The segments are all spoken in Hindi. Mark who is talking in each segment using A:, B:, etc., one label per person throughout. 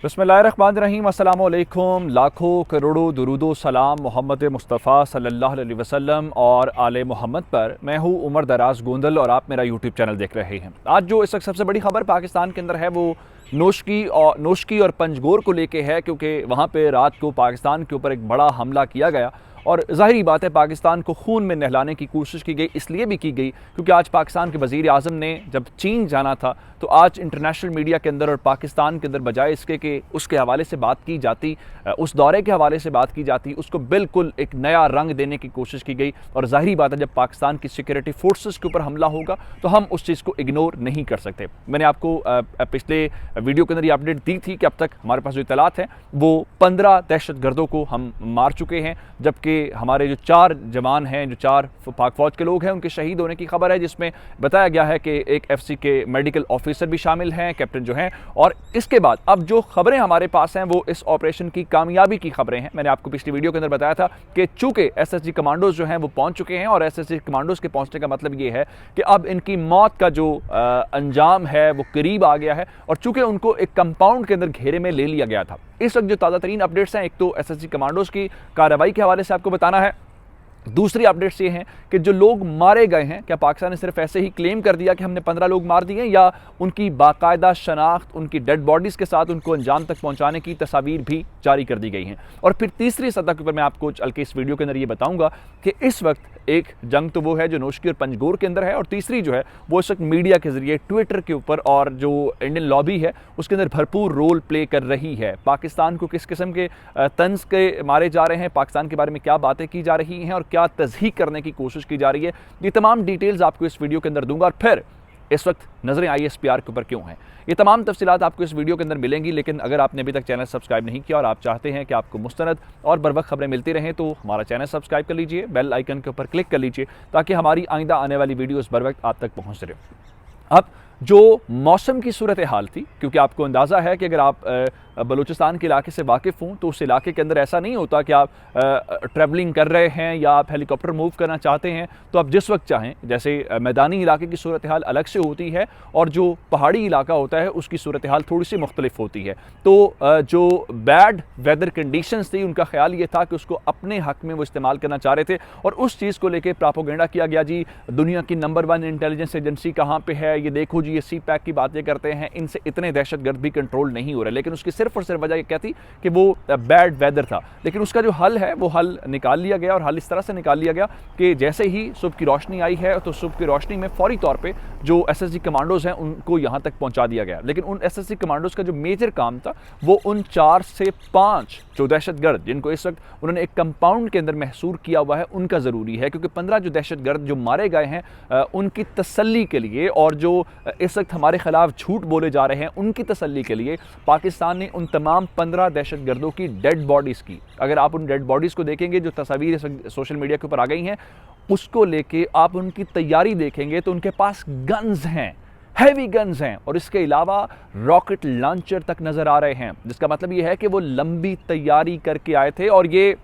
A: बिस्मिल्लाहिर्रहमानिर्रहीम, अस्सलामु अलैकुम। लाखों करोड़ों दुरूदो सलाम मोहम्मद मुस्तफ़ा सल्लल्लाहु अलैहि वसल्लम और आले मोहम्मद पर। मैं हूँ उमर दराज गोंदल और आप मेरा यूट्यूब चैनल देख रहे हैं। आज जो इस वक्त सबसे बड़ी खबर पाकिस्तान के अंदर है वो नोशकी और पंजगोर को लेके है, क्योंकि वहाँ पे रात को पाकिस्तान के ऊपर एक बड़ा हमला किया गया और ज़ाहिरी बात है पाकिस्तान को खून में नहलाने की कोशिश की गई। इसलिए भी की गई क्योंकि आज पाकिस्तान के वज़ीर आज़म ने जब चीन जाना था तो आज इंटरनेशनल मीडिया के अंदर और पाकिस्तान के अंदर बजाय इसके कि उसके हवाले से बात की जाती, उस दौरे के हवाले से बात की जाती, उसको बिल्कुल एक नया रंग देने की कोशिश की गई। और ज़ाहिरी बात है जब पाकिस्तान की सिक्योरिटी फोर्सेस के ऊपर हमला होगा तो हम उस चीज़ को इग्नोर नहीं कर सकते। मैंने आपको पिछले वीडियो के अंदर ये अपडेट दी थी कि अब तक हमारे पास जो इतलात हैं वो 15 दहशतगर्दों को हम मार चुके हैं, जबकि हमारे जो 4 जवान हैं, जो 4 पाक फौज के लोग हैं, उनके शहीद होने की खबर है, जिसमें बताया गया है कि एक FC के मेडिकल ऑफिसर भी शामिल हैं, कैप्टन जो हैं। और इसके बाद अब जो खबरें हमारे पास हैं वो इस ऑपरेशन की कामयाबी की खबरें हैं। मैंने आपको पिछली वीडियो के अंदर बताया था कि चूंकि SSG कमांडोज जो हैं वो पहुंच चुके हैं और SSG कमांडोज के पहुंचने का मतलब ये है कि अब इनकी मौत का जो अंजाम है वो करीब आ गया है। और चूंकि उनको एक कंपाउंड के अंदर घेरे में ले लिया गया था, इस वक्त जो ताज़ा तरीन अपडेट्स हैं, एक तो SSG कमांडोज की कार्रवाई के हवाले से आपको बताना है। दूसरी अपडेट्स ये हैं कि जो लोग मारे गए हैं, क्या पाकिस्तान ने सिर्फ ऐसे ही क्लेम कर दिया कि हमने 15 लोग मार दिए, या उनकी बाकायदा शनाख्त, उनकी डेड बॉडीज़ के साथ उनको अंजाम तक पहुंचाने की तस्वीर भी जारी कर दी गई हैं। और फिर तीसरी सतह के ऊपर मैं आपको चल के इस वीडियो के अंदर ये बताऊंगा कि इस वक्त एक जंग तो वो है जो नोशकी और पंजगोर के अंदर है, और तीसरी जो है वो इस वक्त मीडिया के जरिए ट्विटर के ऊपर और जो इंडियन लॉबी है उसके अंदर भरपूर रोल प्ले कर रही है। पाकिस्तान को किस किस्म के तंज के मारे जा रहे हैं, पाकिस्तान के बारे में क्या बातें की जा रही हैं और क्या तज़हीक करने की कोशिश की जा रही है, ये तमाम डिटेल्स आपको इस वीडियो के अंदर दूंगा। और फिर इस वक्त नजरें ISPR के ऊपर क्यों हैं, ये तमाम तफसीलात आपको इस वीडियो के अंदर मिलेंगी। लेकिन अगर आपने अभी तक चैनल सब्सक्राइब नहीं किया और आप चाहते हैं कि आपको मुस्तनद और बर वक्त खबरें मिलती रहें तो हमारा चैनल सब्सक्राइब कर लीजिए, बेल आइकन के ऊपर क्लिक कर लीजिए ताकि हमारी आइंदा आने वाली वीडियोस बर वक्त आप तक पहुँच रहे। अब जो मौसम की सूरत हाल थी, क्योंकि आपको अंदाज़ा है कि अगर आप बलूचिस्तान के इलाके से वाकिफ़ हों तो उस इलाके के अंदर ऐसा नहीं होता कि आप ट्रैवलिंग कर रहे हैं या आप हेलीकॉप्टर मूव करना चाहते हैं तो आप जिस वक्त चाहें, जैसे मैदानी इलाके की सूरत हाल अलग से होती है और जो पहाड़ी इलाका होता है उसकी सूरत हाल थोड़ी सी मुख्तलिफ होती है। तो जो बैड वेदर कंडीशंस थी उनका ख्याल ये था कि उसको अपने हक में वो इस्तेमाल करना चाह रहे थे और उस चीज़ को लेकर प्रोपेगेंडा किया गया, जी दुनिया की नंबर 1 इंटेलिजेंस एजेंसी कहाँ पर है, ये देखो जी, ये CPAC की बातें करते हैं, इनसे इतने दहशतगर्द भी कंट्रोल नहीं हो रहे। लेकिन उसकी सिर्फ और सिर्फ वजह ये क्या थी कि वो बैड वेदर था। लेकिन उसका जो हल है वो हल निकाल लिया गया, और हल इस तरह से निकाल लिया गया कि जैसे ही सुबह की रोशनी आई है तो सुबह की रोशनी में फौरी तौर पे जो SSG कमांडोज हैं उनको यहाँ तक पहुँचा दिया गया। लेकिन उन SSG कमांडोज का जो मेजर काम था वो उन 4 से 5 जो दहशतगर्द जिनको इस वक्त उन्होंने एक कंपाउंड के अंदर महसूर किया हुआ है उनका ज़रूरी है, क्योंकि 15 जो दहशतगर्द जो मारे गए हैं उनकी तसल्ली के लिए और जो इस वक्त हमारे खिलाफ झूठ बोले जा रहे हैं उनकी तसल्ली के लिए पाकिस्तान ने उन तमाम 15 दहशतगर्दों की डेड बॉडीज़ की, अगर आप उन डेड बॉडीज़ को देखेंगे जो तस्वीर सोशल मीडिया के ऊपर आ गई हैं, उसको लेके आप उनकी तैयारी देखेंगे तो उनके पास गन्स हैं, हैवी गन्स हैं, और इसके अलावा रॉकेट लॉन्चर तक नज़र आ रहे हैं, जिसका मतलब ये है कि वो लंबी तैयारी करके आए थे। और ये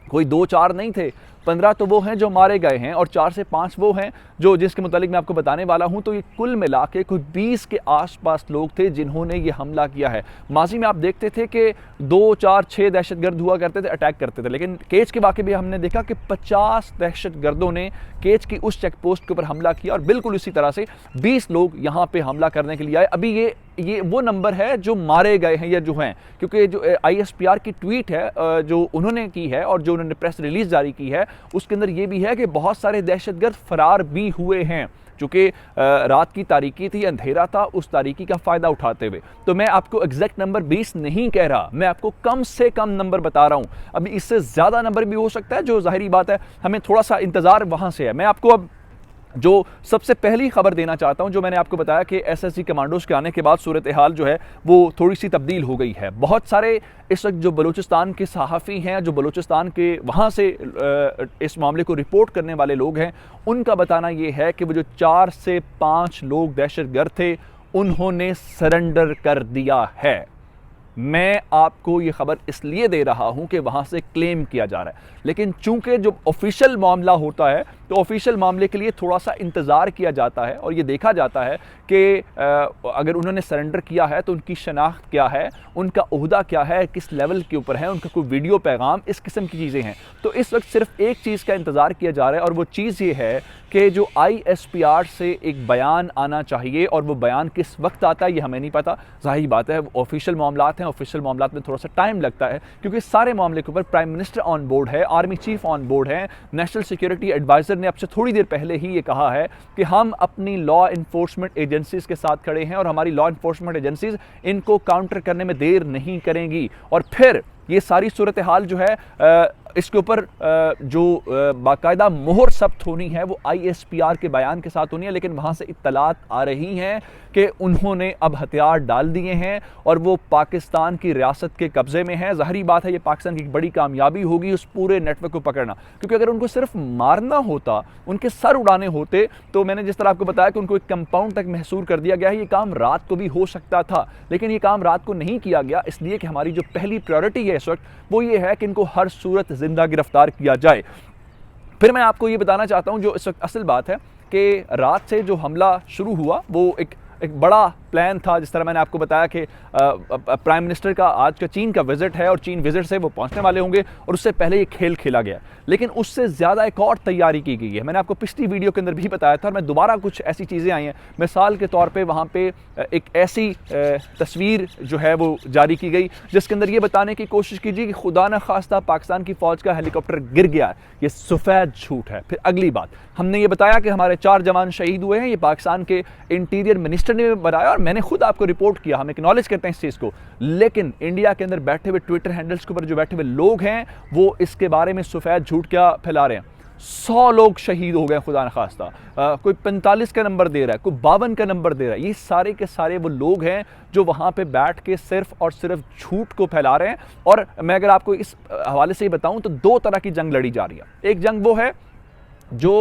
A: कोई 2-4 नहीं थे, 15 तो वो हैं जो मारे गए हैं और 4 से 5 वो हैं जो जिसके मुतालिक मैं आपको बताने वाला हूं। तो ये कुल मिला के कोई 20 के आसपास लोग थे जिन्होंने ये हमला किया है। माजी में आप देखते थे कि 2, 4, 6 दहशतगर्द हुआ करते थे, अटैक करते थे, लेकिन केच के वाक़े भी हमने देखा कि 50 दहशतगर्दों ने केच की उस चेक पोस्ट के ऊपर हमला किया और बिल्कुल इसी तरह से 20 लोग यहाँ पर हमला करने के लिए आए। अभी ये वो नंबर है जो मारे गए हैं या जो हैं, क्योंकि जो ISPR की ट्वीट है जो उन्होंने की है और जो उन्होंने प्रेस रिलीज जारी की है उसके अंदर ये भी है कि बहुत सारे दहशतगर्द फरार भी हुए हैं, चूँकि रात की तारीकी थी, अंधेरा था, उस तारीकी का फ़ायदा उठाते हुए। तो मैं आपको एग्जैक्ट नंबर 20 नहीं कह रहा, मैं आपको कम से कम नंबर बता रहा हूँ। अभी इससे ज़्यादा नंबर भी हो सकता है, जो ज़ाहिरी बात है हमें थोड़ा सा इंतज़ार वहाँ से है। मैं आपको अब जो सबसे पहली खबर देना चाहता हूं, जो मैंने आपको बताया कि SSG कमांडोज के आने के बाद सूरत हाल जो है वो थोड़ी सी तब्दील हो गई है। बहुत सारे इस वक्त जो बलूचिस्तान के सहाफ़ी हैं, जो बलूचिस्तान के वहाँ से इस मामले को रिपोर्ट करने वाले लोग हैं, उनका बताना ये है कि वो जो 4 से 5 लोग दहशतगर्द थे उन्होंने सरेंडर कर दिया है। मैं आपको ये खबर इसलिए दे रहा हूं कि वहां से क्लेम किया जा रहा है, लेकिन चूंकि जो ऑफिशियल मामला होता है तो ऑफिशियल मामले के लिए थोड़ा सा इंतज़ार किया जाता है और ये देखा जाता है कि अगर उन्होंने सरेंडर किया है तो उनकी शनाख्त क्या है, उनका ओहदा क्या है, किस लेवल के ऊपर है, उनका कोई वीडियो पैगाम, इस किस्म की चीज़ें हैं। तो इस वक्त सिर्फ एक चीज़ का इंतज़ार किया जा रहा है और वो चीज़ ये है कि जो ISPR से एक बयान आना चाहिए, और वो बयान किस वक्त आता है ये हमें नहीं पता। ज़ाहिर बात है ऑफिशियल मामलात हैं, ऑफिशियल मामलात में थोड़ा सा टाइम लगता है क्योंकि सारे मामले के ऊपर प्राइम मिनिस्टर ऑन बोर्ड है, आर्मी चीफ ऑन बोर्ड है, नेशनल सिक्योरिटी एडवाइज़र ने अब से थोड़ी देर पहले ही ये कहा है कि हम अपनी लॉ इन्फोर्समेंट एजेंसीज़ के साथ खड़े हैं और हमारी लॉ इन्फोर्समेंट एजेंसीज़ इनको काउंटर करने में देर नहीं करेंगी। और फिर ये सारी सूरत हाल जो है इसके ऊपर जो बाकायदा मोहर सब्त होनी है वो ISPR के बयान के साथ होनी है, लेकिन वहाँ से इत्तलात आ रही हैं कि उन्होंने अब हथियार डाल दिए हैं और वो पाकिस्तान की रियासत के कब्ज़े में है। ज़ाहिरी बात है ये पाकिस्तान की बड़ी कामयाबी होगी उस पूरे नेटवर्क को पकड़ना, क्योंकि अगर उनको सिर्फ मारना होता, उनके सर उड़ाने होते, तो मैंने जिस तरह आपको बताया कि उनको एक कंपाउंड तक महसूर कर दिया गया है, ये काम रात को भी हो सकता था, लेकिन ये काम रात को नहीं किया गया, इसलिए कि हमारी जो पहली प्रायोरिटी है इस वक्त वो ये है कि इनको हर सूरत जिंदा गिरफ्तार किया जाए। फिर मैं आपको ये बताना चाहता हूं जो इस वक्त असल बात है कि रात से जो हमला शुरू हुआ वो एक बड़ा प्लान था। जिस तरह मैंने आपको बताया कि प्राइम मिनिस्टर का आज का चीन का विजिट है और चीन विजिट से वो पहुंचने वाले होंगे और उससे पहले ये खेल खेला गया, लेकिन उससे ज़्यादा एक और तैयारी की गई है। मैंने आपको पिछली वीडियो के अंदर भी बताया था और मैं दोबारा कुछ ऐसी चीज़ें आई हैं। मिसाल के तौर पे वहाँ पे एक ऐसी तस्वीर जो है वो जारी की गई जिसके अंदर ये बताने की कोशिश कीजिए कि खुदा न खास्ता पाकिस्तान की फ़ौज का हेलीकॉप्टर गिर गया। ये सफ़ेद झूठ है। फिर अगली बात, हमने ये बताया कि हमारे 4 जवान शहीद हुए हैं, ये पाकिस्तान के इंटीरियर मिनिस्टर ने बताया और मैंने खुद आपको रिपोर्ट किया, हम एक्नॉलेज करते हैं इस चीज़ को। लेकिन इंडिया के अंदर बैठे हुए ट्विटर हैंडल्स के ऊपर जो बैठे हुए लोग हैं वो इसके बारे में सफ़ेद झूठ क्या फैला रहे हैं। 100 लोग शहीद हो गए खुदा न खास्ता, कोई 45 का नंबर दे रहा है, कोई 52 का नंबर दे रहा है। ये सारे के सारे वो लोग हैं जो वहाँ पे बैठ के सिर्फ और सिर्फ झूठ को फैला रहे हैं। और मैं अगर आपको इस हवाले से बताऊँ तो 2 तरह की जंग लड़ी जा रही है। एक जंग वो है जो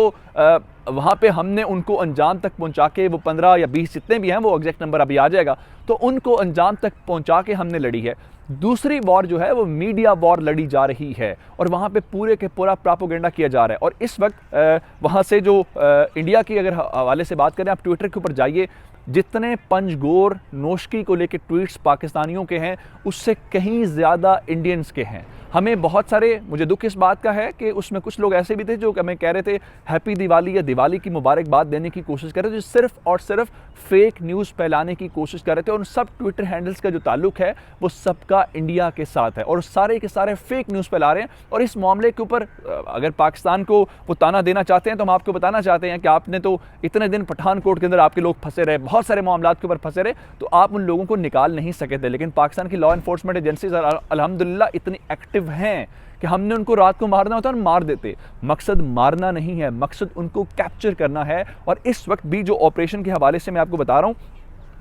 A: वहाँ पे हमने उनको अंजाम तक पहुँचा के, वो 15 या 20 जितने भी हैं, वो एग्जैक्ट नंबर अभी आ जाएगा, तो उनको अंजाम तक पहुँचा के हमने लड़ी है। दूसरी वॉर जो है वो मीडिया वॉर लड़ी जा रही है और वहाँ पे पूरे के पूरा प्रोपेगेंडा किया जा रहा है। और इस वक्त वहाँ से जो इंडिया की अगर हवाले से बात करें, आप ट्विटर के ऊपर जाइए, जितने पंजगोर नोशकी को लेके ट्वीट्स पाकिस्तानियों के हैं उससे कहीं ज़्यादा इंडियंस के हैं। हमें बहुत सारे, मुझे दुख इस बात का है कि उसमें कुछ लोग ऐसे भी थे जो हमें कह रहे थे हैप्पी दिवाली या दिवाली की मुबारकबाद देने की कोशिश कर रहे थे, जो सिर्फ और सिर्फ फेक न्यूज़ फैलाने की कोशिश कर रहे थे। और उन सब ट्विटर हैंडल्स का जो ताल्लुक है वो सबका इंडिया के साथ है और सारे के सारे फेक न्यूज़ फैला रहे हैं। और इस मामले के ऊपर अगर पाकिस्तान को वो ताना देना चाहते हैं तो हम आपको बताना चाहते हैं कि आपने तो इतने दिन पठानकोट के अंदर आपके लोग फंसे रहे, बहुत सारे मामलात के ऊपर फंसे रहे, तो आप उन लोगों को निकाल नहीं सके थे। लेकिन पाकिस्तान की लॉ इन्फोर्समेंट एजेंसीज अल्हम्दुलिल्लाह इतनी एक्टिव हैं कि हमने उनको रात को मारना होता है और मार देते। मकसद मारना नहीं है, मकसद उनको कैप्चर करना है। और इस वक्त भी जो ऑपरेशन के हवाले से मैं आपको बता रहा हूँ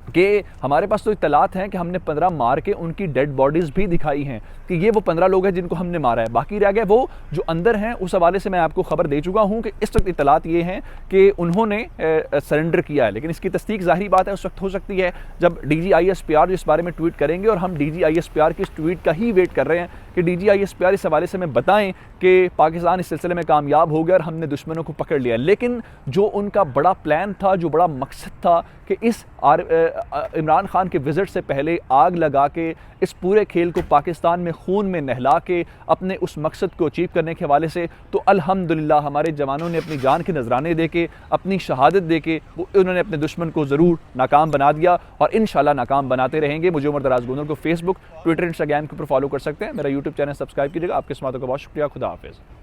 A: कि हमारे पास तो इत्तलात हैं कि हमने 15 मार के उनकी डेड बॉडीज़ भी दिखाई हैं कि ये वो 15 लोग हैं जिनको हमने मारा है, बाकी रह गए वो जो अंदर हैं। उस हवाले से मैं आपको खबर दे चुका हूं कि इस वक्त इत्तलात ये हैं कि उन्होंने सरेंडर किया है, लेकिन इसकी तस्दीक ज़ाहिरी बात है उस वक्त हो सकती है जब DG ISPR इस बारे में ट्वीट करेंगे। और हम DG ISPR की इस ट्वीट का ही वेट कर रहे हैं कि DG ISPR इस हवाले से हमें बताएं कि पाकिस्तान इस सिलसिले में कामयाब हो गया और हमने दुश्मनों को पकड़ लिया। लेकिन जो उनका बड़ा प्लान था, जो बड़ा मकसद था कि इस इमरान खान के विज़िट से पहले आग लगा के इस पूरे खेल को पाकिस्तान में खून में नहला के अपने उस मकसद को अचीव करने के हवाले से, तो अल्हम्दुलिल्लाह हमारे जवानों ने अपनी जान के नजराने दे के, अपनी शहादत दे के उन्होंने अपने दुश्मन को ज़रूर नाकाम बना दिया और इंशाल्लाह नाकाम बनाते रहेंगे। मुझे उमर दराज गोंदल को फेसबुक, ट्विटर, इंस्टाग्राम के ऊपर फॉलो कर सकते हैं। मेरा यूट्यूब चैनल सब्सक्राइब कीजिएगा। आपके समातों का बहुत शुक्रिया। खुदा हाफिज़।